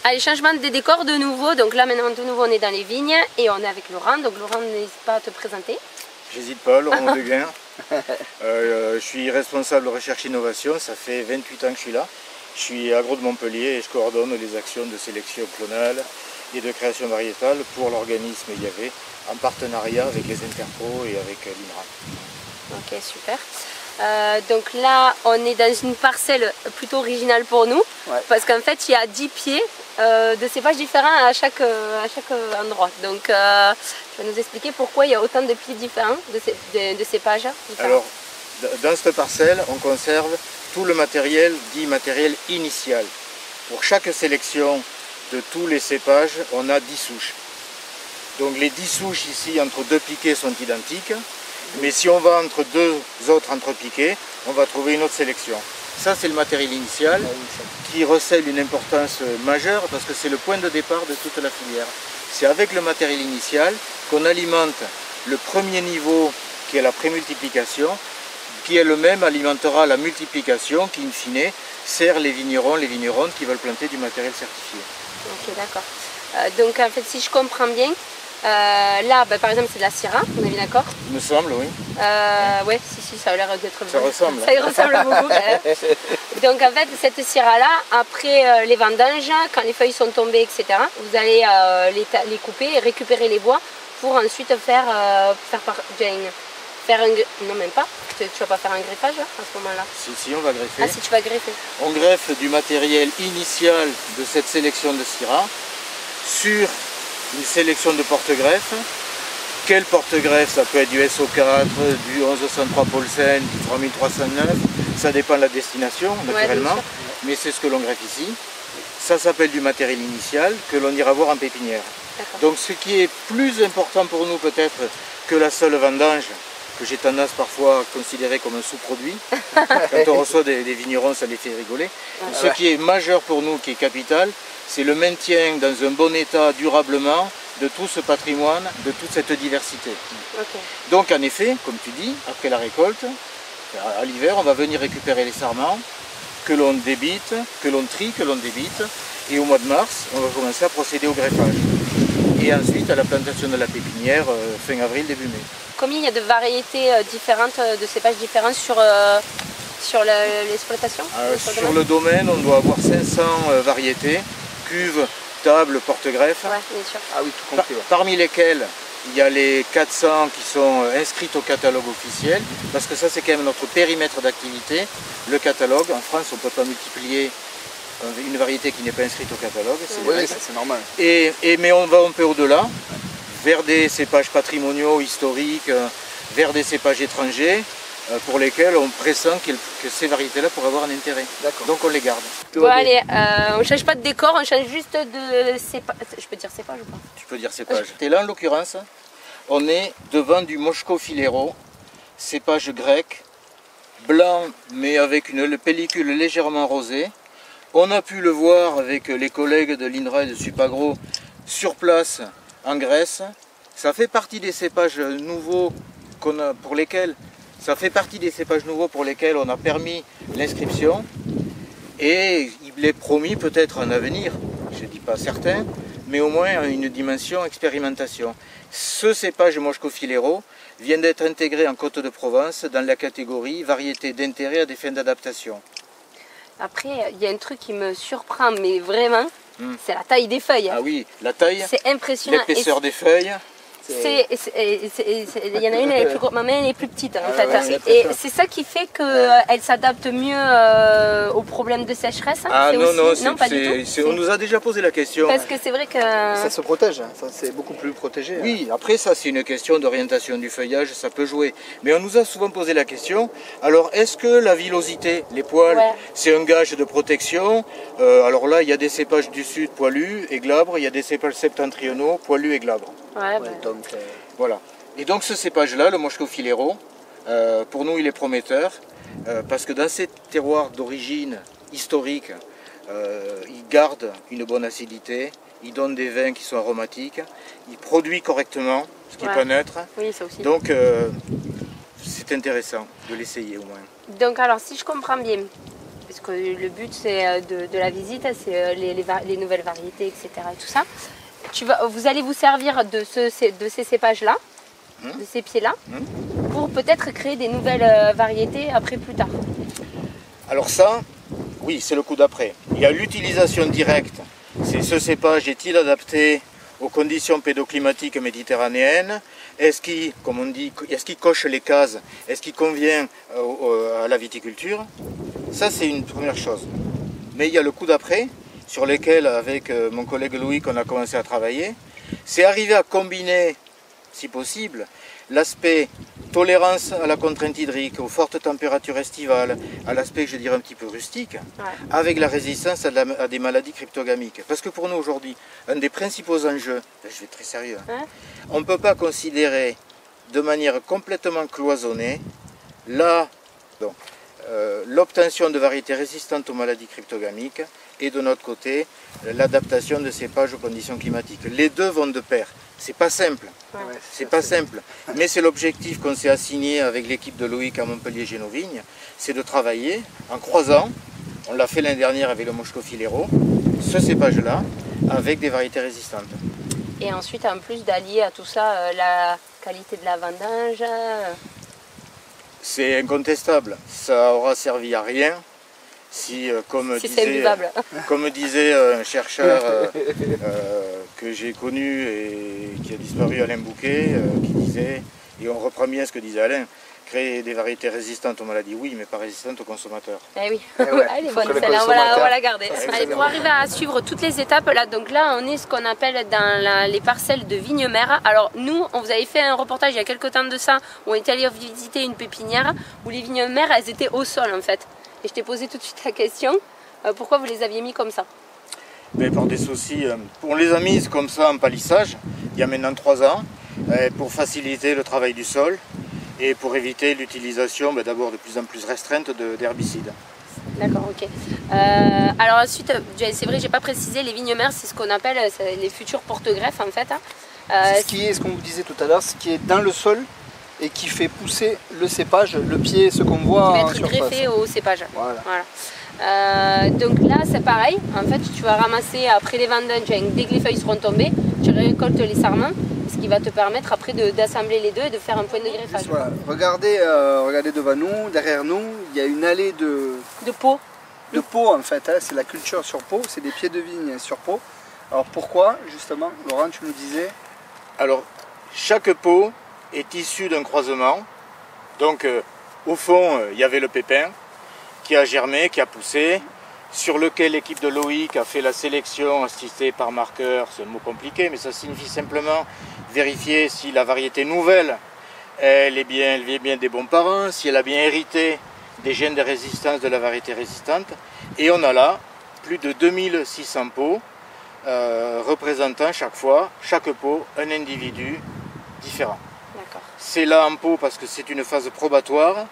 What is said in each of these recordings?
Allez, changement de décor de nouveau. Donc là maintenant de nouveau on est dans les vignes et on est avec Laurent. Donc Laurent, n'hésite pas à te présenter. J'hésite pas, Laurent Deguin. Je suis responsable recherche innovation, ça fait 28 ans que je suis là. Je suis agro de Montpellier et je coordonne les actions de sélection clonale et de création variétale pour l'organisme IAV en partenariat avec les Interpro et avec l'INRA. Ok, super. Donc là, on est dans une parcelle plutôt originale pour nous, parce qu'en fait, il y a 10 pieds de cépages différents à chaque endroit. Donc, tu vas nous expliquer pourquoi il y a autant de pieds différents de cépages différents. Alors, dans cette parcelle, on conserve tout le matériel dit matériel initial. Pour chaque sélection de tous les cépages, on a 10 souches. Donc les 10 souches ici, entre deux piquets, sont identiques. Mais si on va entre deux autres entrepiquets, on va trouver une autre sélection. Ça, c'est le matériel initial qui recèle une importance majeure parce que c'est le point de départ de toute la filière. C'est avec le matériel initial qu'on alimente le premier niveau qui est la prémultiplication, qui elle-même alimentera la multiplication qui, in fine, sert les vignerons, les vigneronnes qui veulent planter du matériel certifié. Ok, d'accord. Donc en fait, si je comprends bien, là, par exemple, c'est de la Syrah, on est bien d'accord? Il me semble, oui. Ouais, si, ça a l'air d'être Ça ressemble. Ça y ressemble beaucoup. Donc en fait, cette Syrah-là, après les vendanges, quand les feuilles sont tombées, etc., vous allez les couper et récupérer les bois pour ensuite faire un... Non, même pas. Tu vas pas faire un greffage là, à ce moment-là? Si, on va greffer. Ah, si, tu vas greffer. On greffe du matériel initial de cette sélection de Syrah sur une sélection de porte-greffes. Quel porte-greffe? Ça peut être du SO4, du 1103 Paulsen, du 3309, ça dépend de la destination naturellement, mais c'est ce que l'on greffe ici. Ça s'appelle du matériel initial que l'on ira voir en pépinière. Donc ce qui est plus important pour nous peut-être que la seule vendange, que j'ai tendance parfois à considérer comme un sous-produit, quand on reçoit des vignerons ça les fait rigoler. Ce qui est majeur pour nous, qui est capital, c'est le maintien dans un bon état durablement de tout ce patrimoine, de toute cette diversité. Donc en effet, comme tu dis, après la récolte, à l'hiver, on va venir récupérer les sarments que l'on débite, que l'on trie, que l'on débite, et au mois de mars, on va commencer à procéder au greffage. Et ensuite à la plantation de la pépinière fin avril, début mai. Combien il y a de variétés différentes, de cépages différents sur l'exploitation? Sur le domaine, on doit avoir 500 variétés, cuves, tables, porte-greffes. Ouais, bien sûr. Ah oui, tout compris. Parmi lesquelles il y a les 400 qui sont inscrites au catalogue officiel, parce que ça c'est quand même notre périmètre d'activité. Le catalogue, en France on ne peut pas multiplier une variété qui n'est pas inscrite au catalogue. Oui, c'est normal. Mais on va un peu au-delà, vers des cépages patrimoniaux, historiques, vers des cépages étrangers, pour lesquels on pressent que ces variétés-là pourraient avoir un intérêt. Donc on les garde. Bon allez, on ne change pas de décor, on change juste de cépage. Je peux dire cépage ou pas? Tu peux dire cépage. Et là en l'occurrence, on est devant du Moshko filero, cépage grec, blanc mais avec une pellicule légèrement rosée. On a pu le voir avec les collègues de l'INRA et de Supagro sur place en Grèce. Ça fait partie des cépages nouveaux pour lesquels on a permis l'inscription et il est promis peut-être un avenir, je ne dis pas certain, mais au moins une dimension expérimentation. Ce cépage Moshko filero vient d'être intégré en Côte de Provence dans la catégorie variété d'intérêt à des fins d'adaptation. Après, il y a un truc qui me surprend, mais vraiment, c'est la taille des feuilles. Ah oui, la taille, c'est impressionnant. L'épaisseur des feuilles. Il y en a une, elle est plus grosse, ma main elle est plus petite en fait. Et c'est ça qui fait qu'elle s'adapte mieux aux problèmes de sécheresse. Ah non, aussi... non, pas du tout. On nous a déjà posé la question. Parce que c'est vrai que... Ça se protège, c'est beaucoup plus protégé. Oui, après ça c'est une question d'orientation du feuillage, ça peut jouer. Mais on nous a souvent posé la question, alors est-ce que la villosité, les poils, c'est un gage de protection? Alors là il y a des cépages du sud poilus et glabres, il y a des cépages septentrionaux poilus et glabres. Donc, voilà. Et donc ce cépage-là, le Moshko filero, pour nous il est prometteur, parce que dans ces terroirs d'origine historique, il garde une bonne acidité, il donne des vins qui sont aromatiques, il produit correctement, ce qui n'est pas neutre. Oui, ça aussi. Donc c'est intéressant de l'essayer au moins. Donc alors si je comprends bien, puisque le but c'est de la visite, c'est les nouvelles variétés, etc. et tout ça. Vous allez vous servir de ces cépages-là, de ces pieds-là, pour peut-être créer des nouvelles variétés après plus tard. Alors ça, oui, c'est le coup d'après. Il y a l'utilisation directe. Ce cépage est-il adapté aux conditions pédoclimatiques méditerranéennes? Est-ce qu'il, comme on dit, est-ce qu'il coche les cases? Est-ce qu'il convient à la viticulture? Ça, c'est une première chose. Mais il y a le coup d'après, sur lequel, avec mon collègue Loïc, on a commencé à travailler. C'est arriver à combiner, si possible, l'aspect tolérance à la contrainte hydrique, aux fortes températures estivales, à l'aspect, je dirais, un petit peu rustique, avec la résistance à des maladies cryptogamiques. Parce que pour nous, aujourd'hui, un des principaux enjeux, je vais être très sérieux, on ne peut pas considérer de manière complètement cloisonnée l'obtention de variétés résistantes aux maladies cryptogamiques et de notre côté, l'adaptation de cépages aux conditions climatiques. Les deux vont de pair. C'est pas simple, c'est pas simple, mais c'est l'objectif qu'on s'est assigné avec l'équipe de Loïc à Montpellier-Génovignes, c'est de travailler en croisant, on l'a fait l'année dernière avec le Moscofilero, ce cépage-là avec des variétés résistantes. Et ensuite, en plus d'allier à tout ça la qualité de la vendange. C'est incontestable, ça aura servi à rien si, comme disait un chercheur que j'ai connu et qui a disparu, Alain Bouquet, qui disait, et on reprend bien ce que disait Alain, créer des variétés résistantes aux maladies, oui, mais pas résistantes aux consommateurs. Eh oui, elle est bonne celle-là, on va la garder. Allez, pour arriver à suivre toutes les étapes, là, donc là on est ce qu'on appelle dans les parcelles de vignes mères. Alors nous, on vous avait fait un reportage il y a quelques temps de ça, où on était allé visiter une pépinière, où les vignes mères, elles étaient au sol en fait. Et je t'ai posé tout de suite la question, pourquoi vous les aviez mis comme ça? Mais par des soucis, on les a mises comme ça en palissage, il y a maintenant 3 ans, pour faciliter le travail du sol et pour éviter l'utilisation d'abord de plus en plus restreinte d'herbicides. D'accord, ok. Alors ensuite, c'est vrai, j'ai pas précisé, les vignes mères, c'est ce qu'on appelle les futurs porte-greffes en fait. C'est ce qu'on vous disait tout à l'heure, ce qui est dans le sol et qui fait pousser le cépage, le pied, ce qu'on voit en surface. Qui va être greffé au cépage. Voilà. Donc là c'est pareil, en fait tu vas ramasser après les vendanges, dès que les feuilles seront tombées, tu récoltes les sarments, ce qui va te permettre après d'assembler les deux et de faire un point de greffage. Voilà. Regardez devant nous, derrière nous, il y a une allée de pot. De pot en fait, c'est la culture sur pot, c'est des pieds de vigne sur pot. Alors pourquoi justement, Laurent, tu nous disais? Alors chaque pot est issu d'un croisement, donc au fond il y avait le pépin qui a germé, qui a poussé, sur lequel l'équipe de Loïc a fait la sélection assistée par marqueur, c'est un mot compliqué, mais ça signifie simplement vérifier si la variété nouvelle, elle vient bien des bons parents, si elle a bien hérité des gènes de résistance de la variété résistante. Et on a là plus de 2600 pots représentant chaque pot, un individu différent. C'est là en pot parce que c'est une phase probatoire,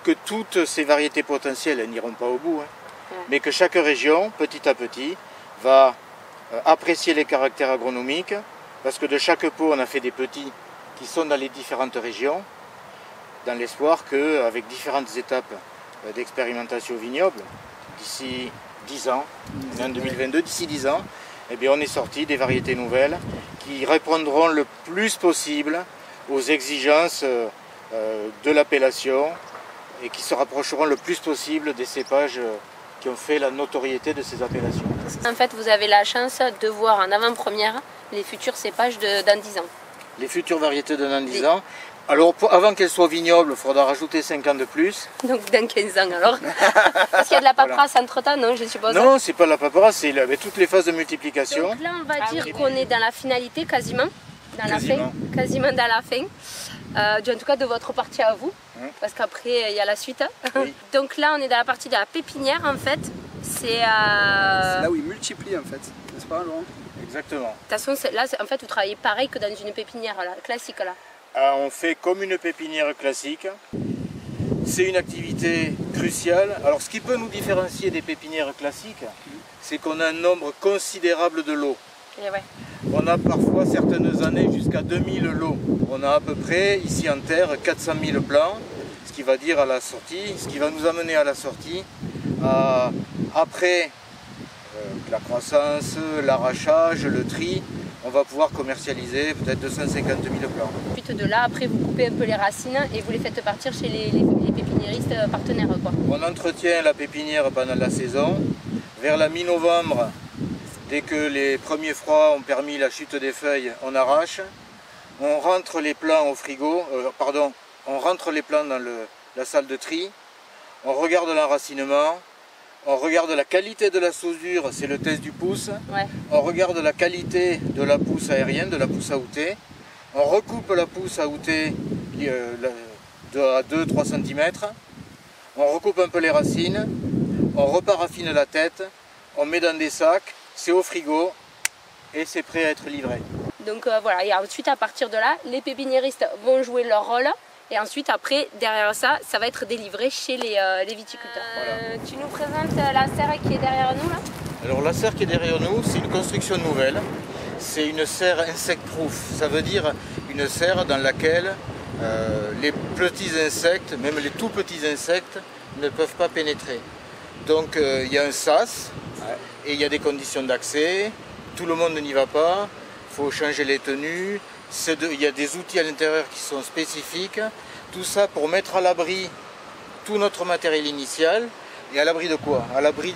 que toutes ces variétés potentielles n'iront pas au bout, mais que chaque région, petit à petit, va apprécier les caractères agronomiques, parce que de chaque pot, on a fait des petits qui sont dans les différentes régions, dans l'espoir qu'avec différentes étapes d'expérimentation vignoble, d'ici 10 ans, en 2022, d'ici 10 ans, eh bien, on est sorti des variétés nouvelles qui répondront le plus possible aux exigences de l'appellation et qui se rapprocheront le plus possible des cépages qui ont fait la notoriété de ces appellations. En fait, vous avez la chance de voir en avant-première les futurs cépages dans 10 ans. Les futures variétés de dans 10 ans. Alors, avant qu'elles soient vignobles, il faudra rajouter 5 ans de plus. Donc dans 15 ans alors. Parce qu'il y a de la paperasse entre-temps, non, je suppose? Non, c'est pas la paperasse, c'est toutes les phases de multiplication. Donc là, on va dire qu'on est dans la finalité quasiment. Quasiment dans la fin. En tout cas de votre partie à vous, parce qu'après il y a la suite. Oui. Donc là on est dans la partie de la pépinière en fait. C'est là où il multiplie en fait, n'est-ce pas Laurent? Exactement. De toute façon là en fait vous travaillez pareil que dans une pépinière là, classique là. On fait comme une pépinière classique. C'est une activité cruciale. Alors ce qui peut nous différencier des pépinières classiques, c'est qu'on a un nombre considérable de lots. Et ouais. On a parfois certaines années jusqu'à 2000 lots. On a à peu près ici en terre 400 000 plants, ce qui va dire à la sortie, ce qui va nous amener à la sortie après la croissance, l'arrachage, le tri, on va pouvoir commercialiser peut-être 250 000 plants. Ensuite de là, après vous coupez un peu les racines et vous les faites partir chez les pépiniéristes partenaires, quoi. On entretient la pépinière pendant la saison. Vers la mi-novembre, dès que les premiers froids ont permis la chute des feuilles, on arrache. On rentre les plants au frigo, on rentre les plants dans la salle de tri. On regarde l'enracinement. On regarde la qualité de la soudure, c'est le test du pouce. Ouais. On regarde la qualité de la pousse aérienne, de la pousse à outer. On recoupe la pousse à outer à 2-3 cm. On recoupe un peu les racines. On reparaffine la tête. On met dans des sacs. C'est au frigo et c'est prêt à être livré. Donc voilà, et ensuite à partir de là, les pépiniéristes vont jouer leur rôle. Et ensuite, après, derrière ça, ça va être délivré chez les viticulteurs. Voilà. Tu nous présentes la serre qui est derrière nous là? Alors la serre qui est derrière nous, c'est une construction nouvelle. C'est une serre insect-proof. Ça veut dire une serre dans laquelle les petits insectes, même les tout petits insectes, ne peuvent pas pénétrer. Donc il y a un sas et il y a des conditions d'accès. Tout le monde n'y va pas. Il faut changer les tenues. Il y a des outils à l'intérieur qui sont spécifiques, tout ça pour mettre à l'abri tout notre matériel initial. Et à l'abri de quoi? À l'abri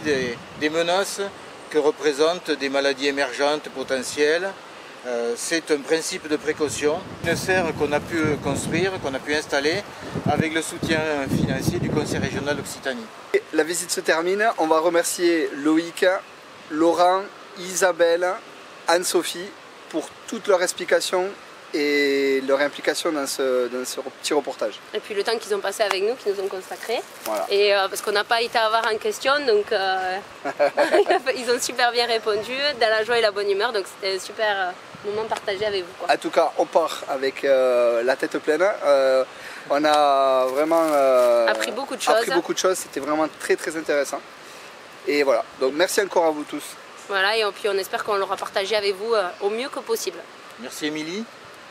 des menaces que représentent des maladies émergentes potentielles. C'est un principe de précaution. Une serre qu'on a pu construire, qu'on a pu installer avec le soutien financier du Conseil régional d'Occitanie. La visite se termine, on va remercier Loïc, Laurent, Isabelle, Anne-Sophie pour toutes leurs explications et leur implication dans ce petit reportage. Et puis le temps qu'ils ont passé avec nous, qu'ils nous ont consacré. Voilà. Et parce qu'on n'a pas été avoir en question, donc ils ont super bien répondu, dans la joie et la bonne humeur, donc c'était un super moment partagé avec vous, quoi. En tout cas, on part avec la tête pleine. On a vraiment appris beaucoup de choses. C'était vraiment très très intéressant. Et voilà, donc merci encore à vous tous. Voilà, et puis on espère qu'on l'aura partagé avec vous au mieux que possible. Merci Émilie,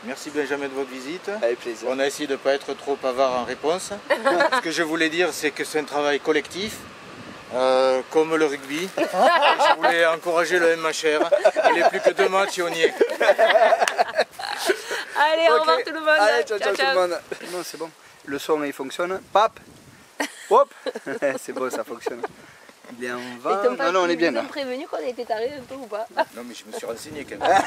merci Benjamin de votre visite. Avec plaisir. On a essayé de ne pas être trop avare en réponse. Ce que je voulais dire, c'est que c'est un travail collectif, comme le rugby. Je voulais encourager le MHR. Il n'est plus que 2 matchs et on y est. Allez, au revoir tout le monde. Allez, ciao, ciao tout le monde. Non, c'est bon. Le son, il fonctionne. Pap. Hop. C'est bon, ça fonctionne. Bien, on va. Non, on est bien là. Ils t'ont prévenu qu'on était tarés un peu ou pas? Non, mais je me suis renseigné quand même.